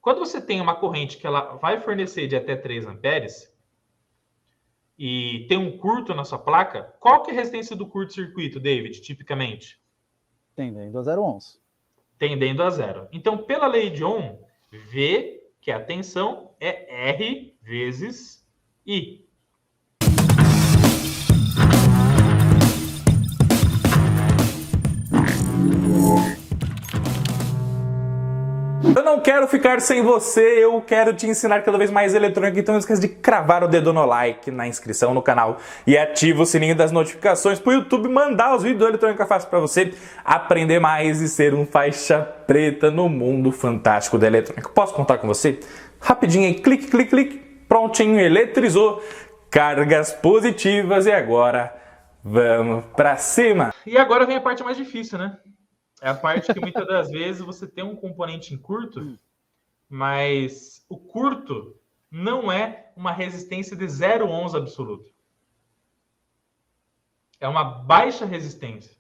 Quando você tem uma corrente que ela vai fornecer de até 3 amperes e tem um curto na sua placa, qual que é a resistência do curto-circuito, David, tipicamente? Tendendo a 0 ohms. Tendendo a zero. Então, pela lei de Ohm, V, que é a tensão, é R vezes I. Eu não quero ficar sem você, eu quero te ensinar cada vez mais eletrônica, então não esqueça de cravar o dedo no like, na inscrição no canal e ativa o sininho das notificações para o YouTube mandar os vídeos do Eletrônica Fácil para você aprender mais e ser um faixa preta no mundo fantástico da eletrônica. Posso contar com você? Rapidinho aí, clique, clique, clique, prontinho, eletrizou, cargas positivas e agora vamos para cima. E agora vem a parte mais difícil, né? É a parte que muitas das vezes você tem um componente em curto, mas o curto não é uma resistência de 0 ohms absoluto. É uma baixa resistência.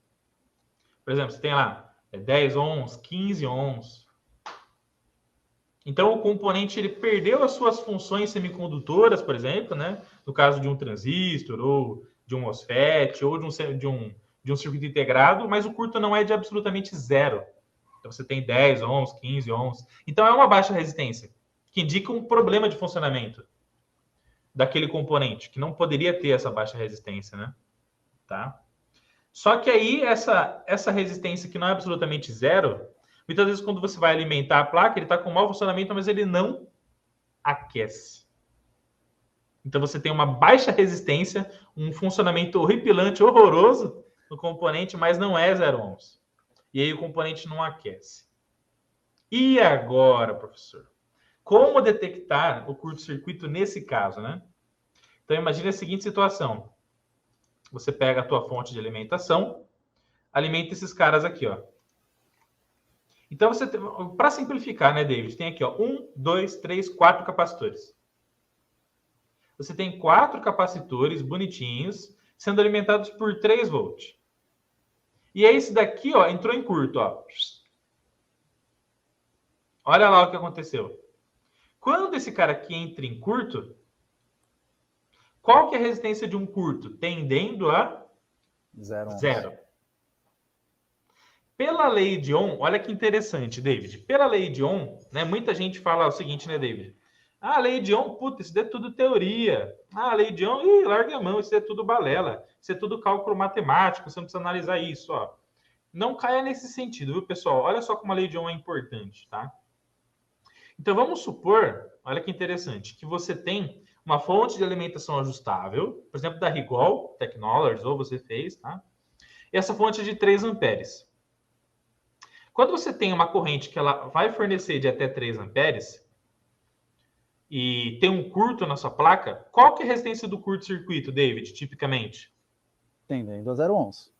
Por exemplo, você tem lá 10 ohms, 15 ohms. Então o componente ele perdeu as suas funções semicondutoras, por exemplo, né? No caso de um transistor, ou de um MOSFET, ou de um circuito integrado, mas o curto não é de absolutamente zero. Então você tem 10 ohms, 15 ohms. Então é uma baixa resistência, que indica um problema de funcionamento daquele componente, que não poderia ter essa baixa resistência, né? Tá? Só que aí essa resistência que não é absolutamente zero, muitas vezes quando você vai alimentar a placa, ele está com mau funcionamento, mas ele não aquece. Então você tem uma baixa resistência, um funcionamento horripilante, horroroso no componente, mas não é 0 ohms. E aí o componente não aquece. E agora, professor? Como detectar o curto-circuito nesse caso, né? Então imagine a seguinte situação. Você pega a tua fonte de alimentação, alimenta esses caras aqui, ó. Então você, para simplificar, né, David, tem aqui, ó, 1, 2, 3, 4 capacitores. Você tem 4 capacitores bonitinhos sendo alimentados por 3 volts. E aí esse daqui, ó, entrou em curto, ó. Olha lá o que aconteceu. Quando esse cara aqui entra em curto, qual que é a resistência de um curto? Tendendo a zero. Pela lei de Ohm, olha que interessante, David. Pela lei de Ohm, né, muita gente fala o seguinte, né, David? Ah, a lei de Ohm, puta, isso é tudo teoria. Ah, a lei de Ohm, larga a mão, isso é tudo balela. Isso é tudo cálculo matemático, você não precisa analisar isso, ó. Não caia nesse sentido, viu, pessoal? Olha só como a lei de Ohm é importante, tá? Então, vamos supor, olha que interessante, que você tem uma fonte de alimentação ajustável, por exemplo, da Rigol Technologies, ou você fez, tá? E essa fonte é de 3 amperes. Quando você tem uma corrente que ela vai fornecer de até 3 amperes e tem um curto na sua placa, qual que é a resistência do curto-circuito, David, tipicamente? Tendendo a 0 ohms.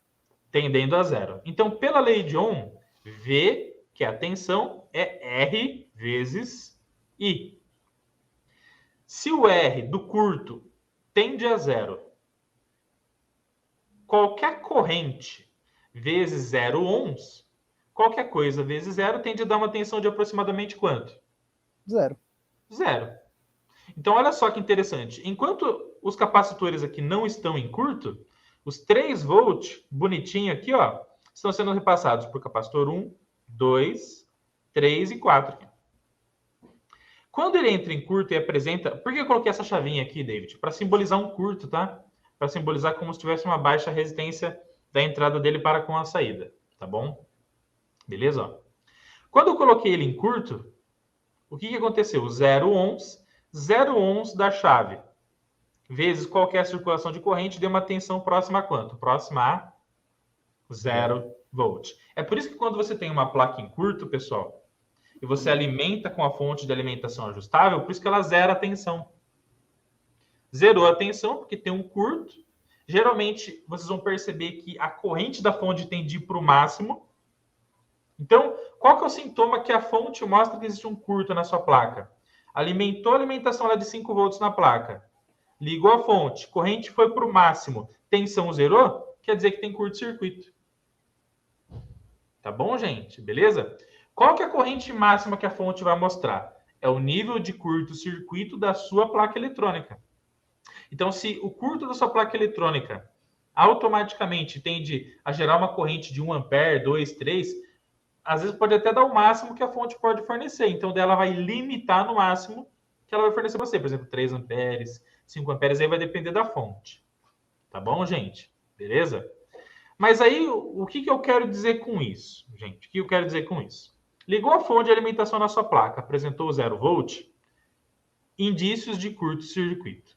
Tendendo a zero. Então, pela lei de Ohm, V, que é a tensão, é R vezes I. Se o R do curto tende a zero, qualquer corrente vezes 0 ohms, qualquer coisa vezes zero tende a dar uma tensão de aproximadamente quanto? Zero. Zero. Então, olha só que interessante. Enquanto os capacitores aqui não estão em curto, os 3 volts, bonitinho aqui, ó, estão sendo repassados por capacitor 1, 2, 3 e 4. Quando ele entra em curto e apresenta... Por que eu coloquei essa chavinha aqui, David? Para simbolizar um curto, tá? Para simbolizar como se tivesse uma baixa resistência da entrada dele para com a saída, tá bom? Beleza? Ó. Quando eu coloquei ele em curto, o que aconteceu? 0 ohms da chave, vezes qualquer circulação de corrente, deu uma tensão próxima a quanto? Próxima a 0 volt. É por isso que quando você tem uma placa em curto, pessoal, e você alimenta com a fonte de alimentação ajustável, por isso que ela zera a tensão. Zerou a tensão, porque tem um curto. Geralmente, vocês vão perceber que a corrente da fonte tende para o máximo. Então, qual que é o sintoma que a fonte mostra que existe um curto na sua placa? Alimentou a alimentação lá de 5 volts na placa. Ligou a fonte, corrente foi para o máximo, tensão zerou, quer dizer que tem curto-circuito. Tá bom, gente? Beleza? Qual que é a corrente máxima que a fonte vai mostrar? é o nível de curto-circuito da sua placa eletrônica. Então, se o curto da sua placa eletrônica automaticamente tende a gerar uma corrente de 1 ampere, 2, 3, às vezes pode até dar o máximo que a fonte pode fornecer. Então, dela vai limitar no máximo que ela vai fornecer para você. Por exemplo, 3 amperes, 5 amperes, aí vai depender da fonte. Tá bom, gente? Beleza? Mas aí, o que eu quero dizer com isso, gente? O que eu quero dizer com isso? Ligou a fonte de alimentação na sua placa, apresentou 0 volt, indícios de curto-circuito.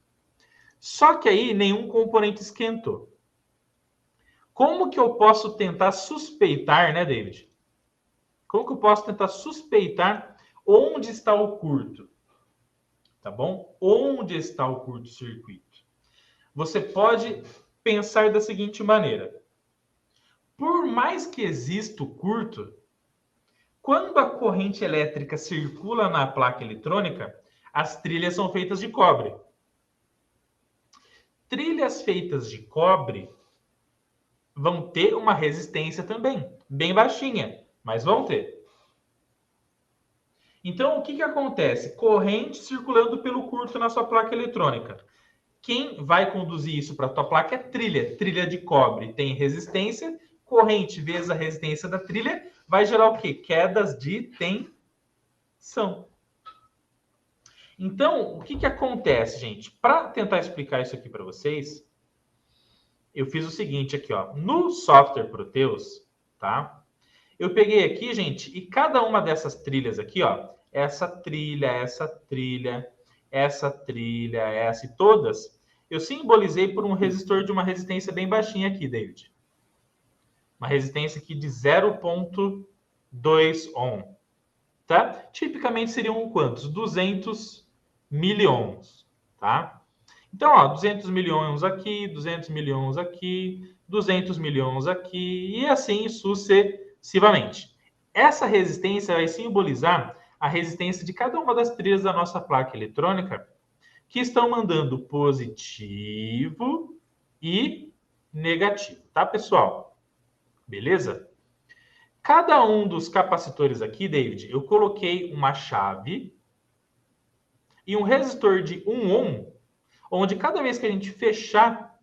Só que aí, nenhum componente esquentou. Como que eu posso tentar suspeitar, né, David? Como que eu posso tentar suspeitar onde está o curto? Tá bom? Onde está o curto-circuito? Você pode pensar da seguinte maneira. Por mais que exista o curto, quando a corrente elétrica circula na placa eletrônica, as trilhas são feitas de cobre. Trilhas feitas de cobre vão ter uma resistência também, bem baixinha, mas vão ter. Então, o que acontece? Corrente circulando pelo curto na sua placa eletrônica. Quem vai conduzir isso para a tua placa é trilha. Trilha de cobre tem resistência, corrente vezes a resistência da trilha vai gerar o quê? Quedas de tensão. Então, o que acontece, gente? Para tentar explicar isso aqui para vocês, eu fiz o seguinte aqui, ó. No software Proteus, tá? Eu peguei aqui, gente, e cada uma dessas trilhas aqui, ó, essa trilha, essa trilha, essa trilha, essa e todas, eu simbolizei por um resistor de uma resistência bem baixinha aqui, David. Uma resistência aqui de 0,2 ohm, tá? Tipicamente seriam quantos? 200 miliohms, tá? Então, ó, 200 milhões aqui, 200 milhões aqui, 200 milhões aqui, e assim sucessivamente. Essa resistência vai simbolizar a resistência de cada uma das trilhas da nossa placa eletrônica que estão mandando positivo e negativo, tá, pessoal? Beleza? Cada um dos capacitores aqui, David, eu coloquei uma chave e um resistor de 1 ohm, onde cada vez que a gente fechar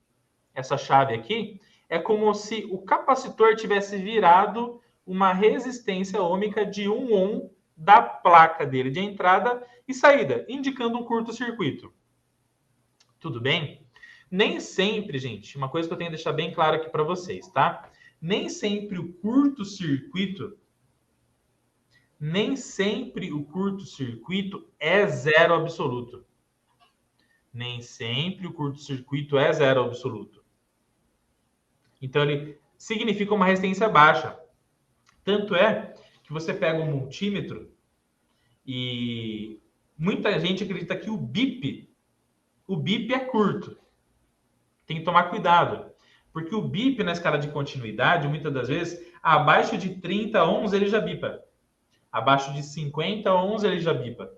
essa chave aqui, é como se o capacitor tivesse virado uma resistência ôhmica de 1 ohm da placa dele de entrada e saída, indicando um curto-circuito. Tudo bem? Nem sempre, gente, uma coisa que eu tenho que deixar bem claro aqui para vocês, tá? Nem sempre o curto-circuito é zero absoluto. Nem sempre o curto-circuito é zero absoluto. Então, ele significa uma resistência baixa. Tanto é que você pega um multímetro e muita gente acredita que o bip é curto. Tem que tomar cuidado. Porque o bip na escala de continuidade, muitas das vezes, abaixo de 30 ohms ele já bipa. Abaixo de 50 ohms ele já bipa.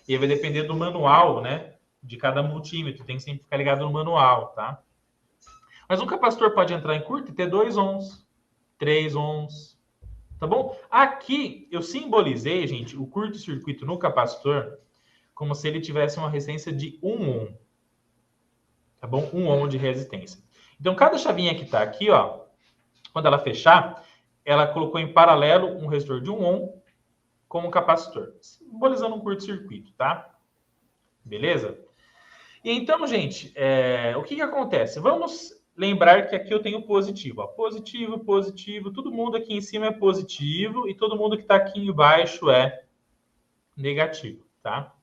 E aí vai depender do manual, né? De cada multímetro. Tem que sempre ficar ligado no manual, tá? Mas um capacitor pode entrar em curto e ter 2 ohms, 3 ohms, tá bom? Aqui eu simbolizei, gente, o curto-circuito no capacitor como se ele tivesse uma resistência de 1 ohm, tá bom? 1 ohm de resistência. Então, cada chavinha que tá aqui, ó, quando ela fechar, ela colocou em paralelo um resistor de 1 ohm com um capacitor, simbolizando um curto-circuito, tá? Beleza? E então, gente, o que acontece? Vamos lembrar que aqui eu tenho positivo. Ó. Positivo, positivo. Todo mundo aqui em cima é positivo e todo mundo que está aqui embaixo é negativo, tá?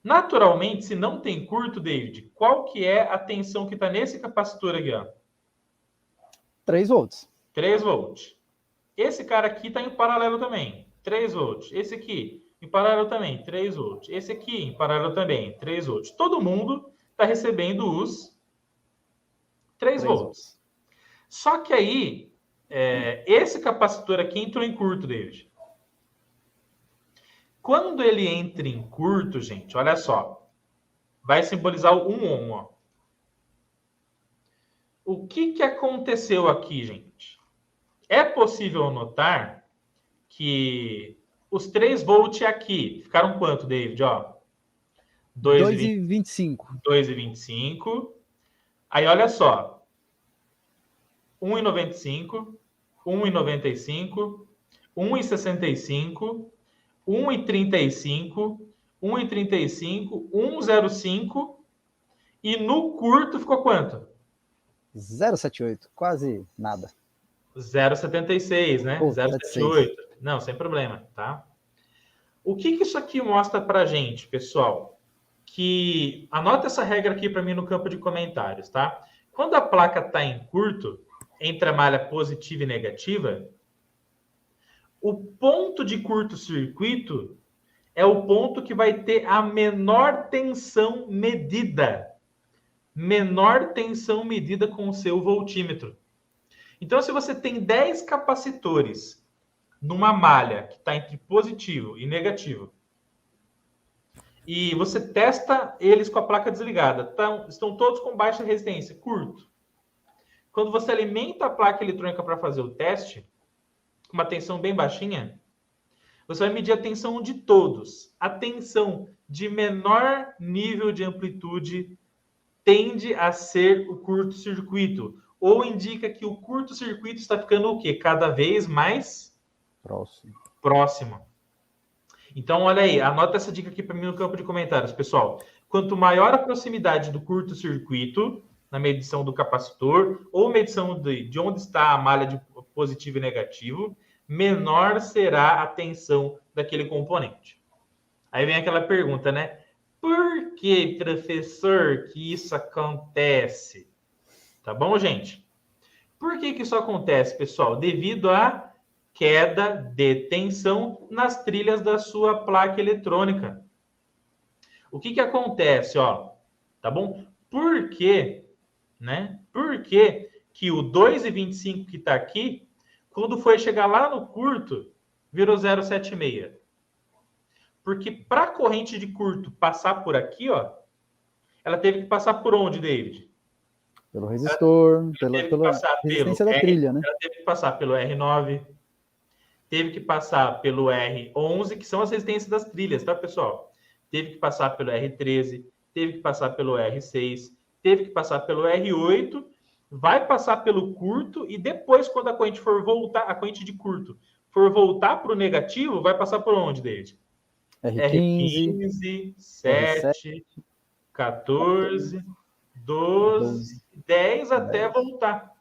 Naturalmente, se não tem curto, David, qual que é a tensão que está nesse capacitor aqui? Ó? 3 volts. 3 volts. Esse cara aqui está em paralelo também. 3 volts. Esse aqui, em paralelo também, 3 volts. Esse aqui, em paralelo também, 3 volts. Todo mundo está recebendo os 3 volts. Só que aí, esse capacitor aqui entrou em curto, David. Quando ele entra em curto, gente, olha só. Vai simbolizar o 1 ohm, ó. O que aconteceu aqui, gente? É possível notar que Os 3 volts aqui ficaram quanto, David? Ó, 2,25. 2,25. Aí, olha só. 1,95, 1,95, 1,65, 1,35, 1,35, 1,05 e no curto ficou quanto? 0,78, quase nada. 0,76, né? Oh, 0,78. Não, sem problema, tá? O que isso aqui mostra pra gente, pessoal? Que anota essa regra aqui para mim no campo de comentários, tá? Quando a placa está em curto, entre a malha positiva e negativa, o ponto de curto-circuito é o ponto que vai ter a menor tensão medida. Menor tensão medida com o seu voltímetro. Então, se você tem 10 capacitores numa malha que está entre positivo e negativo, e você testa eles com a placa desligada, estão todos com baixa resistência, curto. Quando você alimenta a placa eletrônica para fazer o teste, com uma tensão bem baixinha, você vai medir a tensão de todos. A tensão de menor nível de amplitude tende a ser o curto-circuito, ou indica que o curto-circuito está ficando o quê? Cada vez mais próximo. Então, olha aí, anota essa dica aqui para mim no campo de comentários, pessoal. Quanto maior a proximidade do curto-circuito, na medição do capacitor, ou medição de onde está a malha de positivo e negativo, menor será a tensão daquele componente. Aí vem aquela pergunta, né? Por que, professor, que isso acontece? Tá bom, gente? Por que isso acontece, pessoal? Devido à queda de tensão nas trilhas da sua placa eletrônica. O que acontece, ó? Tá bom? Por quê, né? Por que o 2,25 que está aqui, quando foi chegar lá no curto, virou 0,76? Porque para a corrente de curto passar por aqui, ó, ela teve que passar por onde, David? Pelo resistor, pela resistência da trilha, né? Ela teve que passar pelo R9, teve que passar pelo R11, que são as resistências das trilhas, tá, pessoal? Teve que passar pelo R13, teve que passar pelo R6, teve que passar pelo R8, vai passar pelo curto e depois, quando a corrente for voltar, a corrente de curto for voltar para o negativo, vai passar por onde, David? R15, 7, 14, 12, 10 até voltar.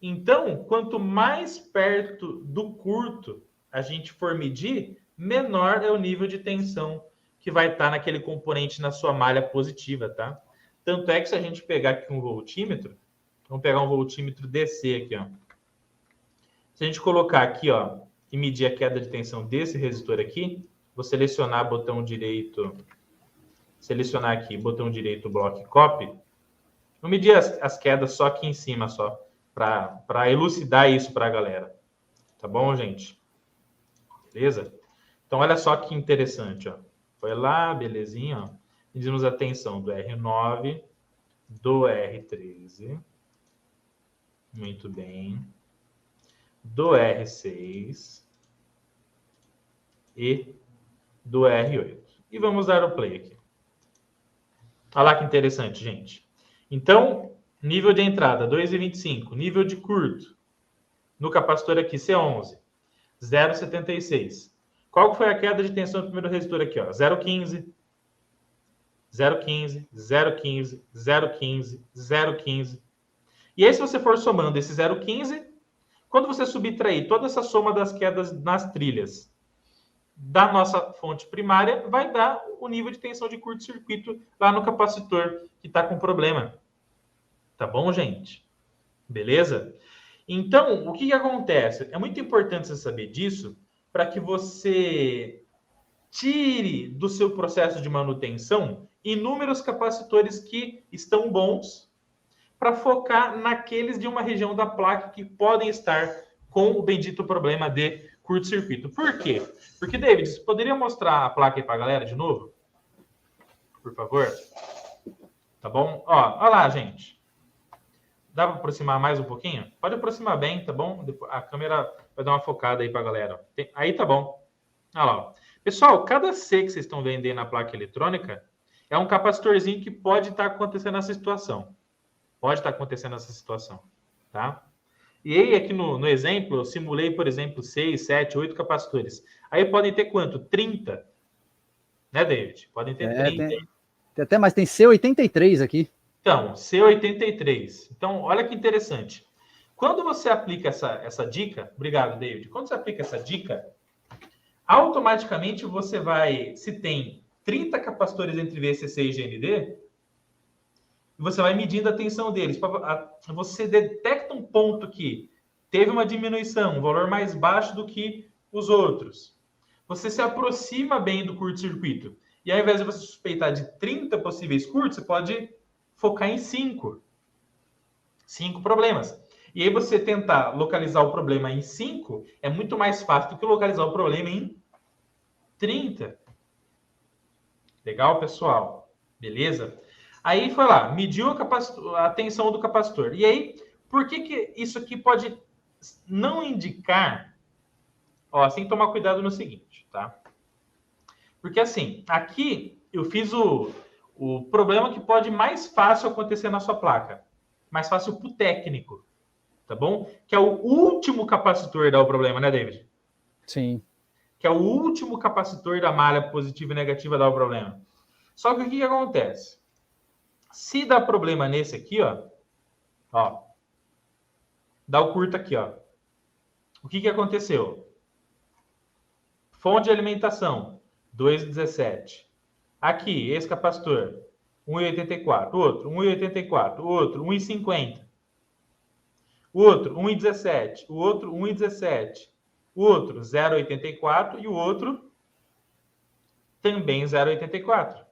Então, quanto mais perto do curto a gente for medir, menor é o nível de tensão que vai estar naquele componente na sua malha positiva, tá? Tanto é que se a gente pegar aqui um voltímetro, vamos pegar um voltímetro DC aqui, ó. Se a gente colocar aqui, ó, e medir a queda de tensão desse resistor aqui, vou selecionar botão direito, selecionar aqui botão direito block copy. Vou medir as quedas só aqui em cima, só, para elucidar isso para a galera. Tá bom, gente? Beleza? Então, olha só que interessante, ó. Foi lá, belezinha, ó. Medimos a tensão do R9, do R13. Muito bem. Do R6 e do R8. E vamos dar o play aqui. Olha lá que interessante, gente. Então, nível de entrada 2,25, nível de curto no capacitor aqui C11, 0,76. Qual foi a queda de tensão do primeiro resistor aqui, ó? 0,15, 0,15, 0,15, 0,15, 0,15. E aí, se você for somando esse 0,15, quando você subtrair toda essa soma das quedas nas trilhas da nossa fonte primária, vai dar o nível de tensão de curto-circuito lá no capacitor que está com problema. Tá bom, gente? Beleza? Então, o que acontece? É muito importante você saber disso para que você tire do seu processo de manutenção inúmeros capacitores que estão bons para focar naqueles de uma região da placa que podem estar com o bendito problema de curto-circuito. Por quê? Porque, David, você poderia mostrar a placa aí para a galera de novo? Por favor? Tá bom? Ó, olha lá, gente. Dá para aproximar mais um pouquinho? Pode aproximar bem, tá bom? A câmera vai dar uma focada aí para a galera. Aí tá bom. Olha lá. Ó. Pessoal, cada C que vocês estão vendo aí na placa eletrônica é um capacitorzinho que pode estar acontecendo nessa situação. Pode estar acontecendo essa situação, tá? E aí, aqui no exemplo, eu simulei, por exemplo, 6, 7, 8 capacitores. Aí podem ter quanto? 30. Né, David? Podem ter 30. Tem até mais, tem C83 aqui. Então, C83. Então, olha que interessante. Quando você aplica essa dica... Obrigado, David. Quando você aplica essa dica, automaticamente você vai... Se tem 30 capacitores entre VCC e GND, você vai medindo a tensão deles. Você detecta um ponto que teve uma diminuição, um valor mais baixo do que os outros. Você se aproxima bem do curto-circuito. E ao invés de você suspeitar de 30 possíveis curtos, você pode focar em 5. 5 problemas. E aí você tentar localizar o problema em 5 é muito mais fácil do que localizar o problema em 30. Legal, pessoal? Beleza? Aí foi lá, mediu a tensão do capacitor. E aí, por que isso aqui pode não indicar? Ó, sem tomar cuidado no seguinte, tá? Porque assim, aqui eu fiz o problema que pode mais fácil acontecer na sua placa. Mais fácil para o técnico, tá bom? Que é o último capacitor dar o problema, né, David? Sim. Que é o último capacitor da malha positiva e negativa dar o problema. Só que o que acontece? Se dá problema nesse aqui, ó, dá o curto aqui, ó. O que aconteceu? Fonte de alimentação, 2,17. Aqui, esse capacitor, 1,84. Outro, 1,84. Outro, 1,50. O outro, 1,17. O outro, 1,17. O outro, 0,84. E o outro, também 0,84.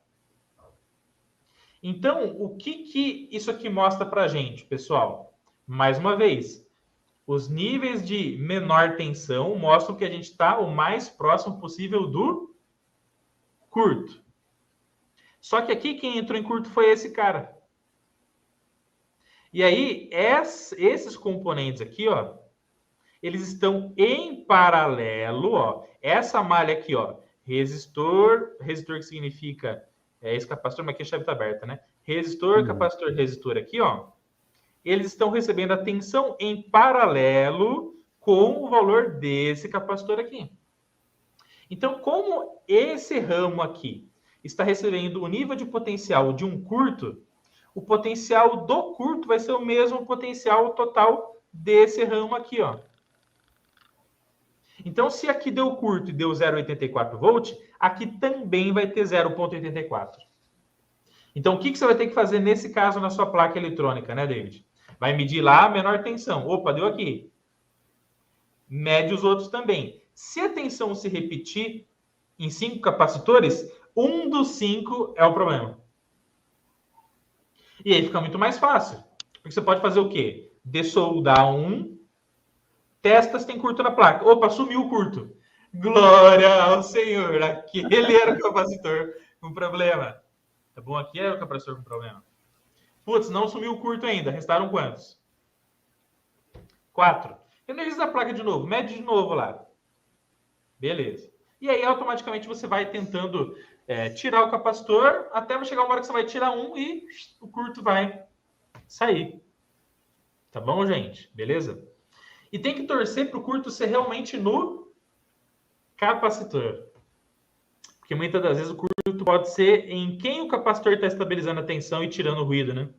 Então, o que isso aqui mostra para a gente, pessoal? Mais uma vez, os níveis de menor tensão mostram que a gente está o mais próximo possível do curto. Só que aqui quem entrou em curto foi esse cara. E aí, esses componentes aqui, ó, eles estão em paralelo, ó. Essa malha aqui, ó, resistor que significa esse capacitor, mas aqui a chave está aberta, né? Resistor, capacitor, resistor aqui, ó. Eles estão recebendo a tensão em paralelo com o valor desse capacitor aqui. Então, como esse ramo aqui está recebendo o nível de potencial de um curto, o potencial do curto vai ser o mesmo potencial total desse ramo aqui, ó. Então, se aqui deu curto e deu 0,84 volt, aqui também vai ter 0,84. Então, o que você vai ter que fazer nesse caso na sua placa eletrônica, né, David? Vai medir lá a menor tensão. Opa, deu aqui. Mede os outros também. Se a tensão se repetir em 5 capacitores, um dos 5 é o problema. E aí fica muito mais fácil. Porque você pode fazer o quê? Dessoldar um, testa se tem curto na placa. Opa, sumiu o curto. Glória ao Senhor. Aquele era o capacitor com problema. Tá bom? Aqui era o capacitor com problema. Putz, não sumiu o curto ainda. Restaram quantos? 4. Energiza a placa de novo. Mede de novo lá. Beleza. E aí, automaticamente, você vai tentando tirar o capacitor até chegar uma hora que você vai tirar um e o curto vai sair. Tá bom, gente? Beleza? E tem que torcer para o curto ser realmente no capacitor. Porque muitas das vezes o curto pode ser em quem o capacitor está estabilizando a tensão e tirando o ruído, né?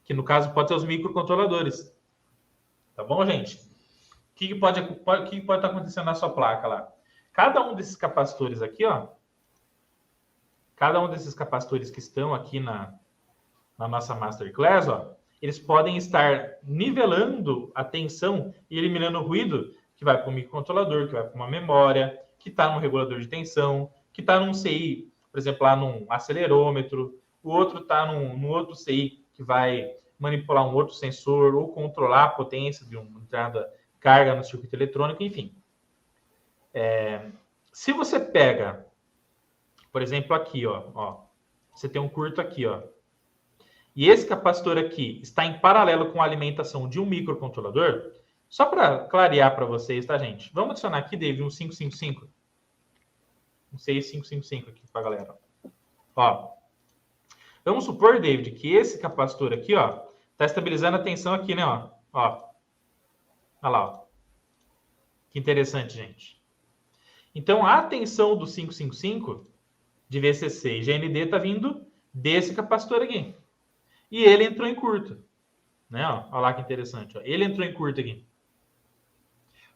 Que no caso pode ser os microcontroladores. Tá bom, gente? O que pode estar acontecendo na sua placa lá? Cada um desses capacitores aqui, ó. Cada um desses capacitores que estão aqui na nossa Masterclass, ó. Eles podem estar nivelando a tensão e eliminando o ruído que vai para o microcontrolador, que vai para uma memória, que está no regulador de tensão, que está num CI, por exemplo, lá num acelerômetro. O outro está num outro CI que vai manipular um outro sensor ou controlar a potência de uma entrada carga no circuito eletrônico, enfim. Se você pega, por exemplo, aqui, ó, você tem um curto aqui, ó. e esse capacitor aqui está em paralelo com a alimentação de um microcontrolador, só para clarear para vocês, tá, gente? Vamos adicionar aqui, David, um 555. Um 6555 aqui para a galera. Ó. Vamos supor, David, que esse capacitor aqui, ó, está estabilizando a tensão aqui, né? Ó. Olha lá, ó. Que interessante, gente. Então, a tensão do 555 de VCC e GND está vindo desse capacitor aqui. E ele entrou em curto. Né? Olha lá que interessante. Ó. Ele entrou em curto aqui.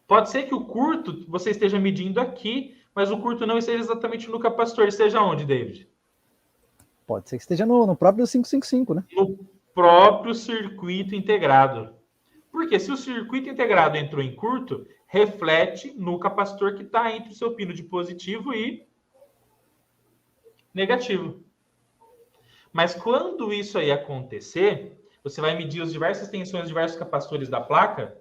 Pode ser que o curto você esteja medindo aqui, mas o curto não esteja exatamente no capacitor. Esteja onde, David? Pode ser que esteja no próprio 555, né? No próprio circuito integrado. Porque se o circuito integrado entrou em curto, reflete no capacitor que está entre o seu pino de positivo e negativo. Mas quando isso aí acontecer, você vai medir as diversas tensões, diversos capacitores da placa,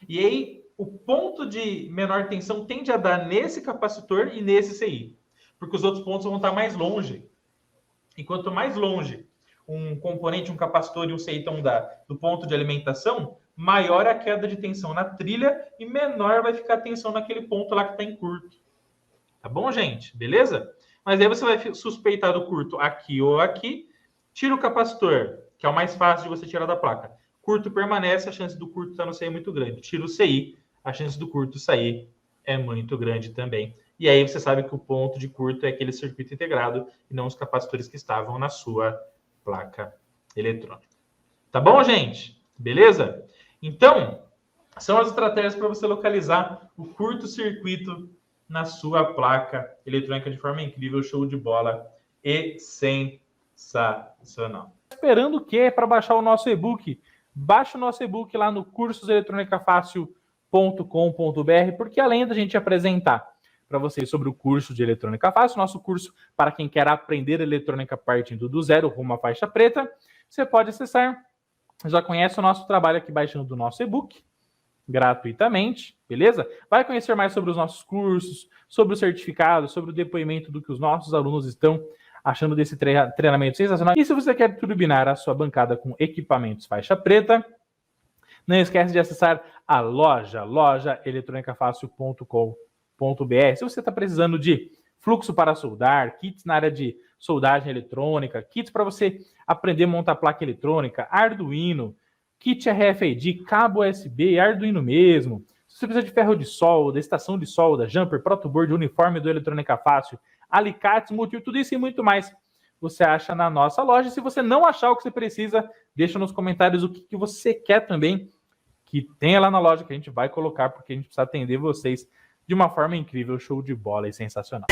e aí o ponto de menor tensão tende a dar nesse capacitor e nesse CI, porque os outros pontos vão estar mais longe. E quanto mais longe um componente, um capacitor e um CI estão do ponto de alimentação, maior a queda de tensão na trilha e menor vai ficar a tensão naquele ponto lá que está em curto. Tá bom, gente? Beleza? Mas aí você vai suspeitar do curto aqui ou aqui, tira o capacitor, que é o mais fácil de você tirar da placa. Curto permanece, a chance do curto estar no CI é muito grande. Tira o CI, a chance do curto sair é muito grande também. E aí você sabe que o ponto de curto é aquele circuito integrado e não os capacitores que estavam na sua placa eletrônica. Tá bom, gente? Beleza? Então, são as estratégias para você localizar o curto-circuito na sua placa eletrônica de forma incrível, show de bola e sensacional. Esperando o quê? Para baixar o nosso e-book. Baixa o nosso e-book lá no cursoseletronicafácil.com.br, porque além da gente apresentar para vocês sobre o curso de Eletrônica Fácil, nosso curso para quem quer aprender eletrônica partindo do zero rumo à faixa preta, você pode acessar, já conhece o nosso trabalho aqui baixando o nosso e-book, gratuitamente, beleza? Vai conhecer mais sobre os nossos cursos, sobre o certificado, sobre o depoimento do que os nossos alunos estão achando desse treinamento sensacional. E se você quer turbinar a sua bancada com equipamentos faixa preta, não esquece de acessar a loja eletronicafácil.com.br. Se você está precisando de fluxo para soldar, kits na área de soldagem eletrônica, kits para você aprender a montar placa eletrônica, Arduino, kit RFID, cabo USB, Arduino mesmo. Se você precisa de ferro de solda, estação de solda, jumper, protoboard, uniforme do Eletrônica Fácil, alicates, multímetro, tudo isso e muito mais você acha na nossa loja. Se você não achar o que você precisa, deixa nos comentários o que você quer também que tenha lá na loja, que a gente vai colocar, porque a gente precisa atender vocês de uma forma incrível, show de bola e sensacional.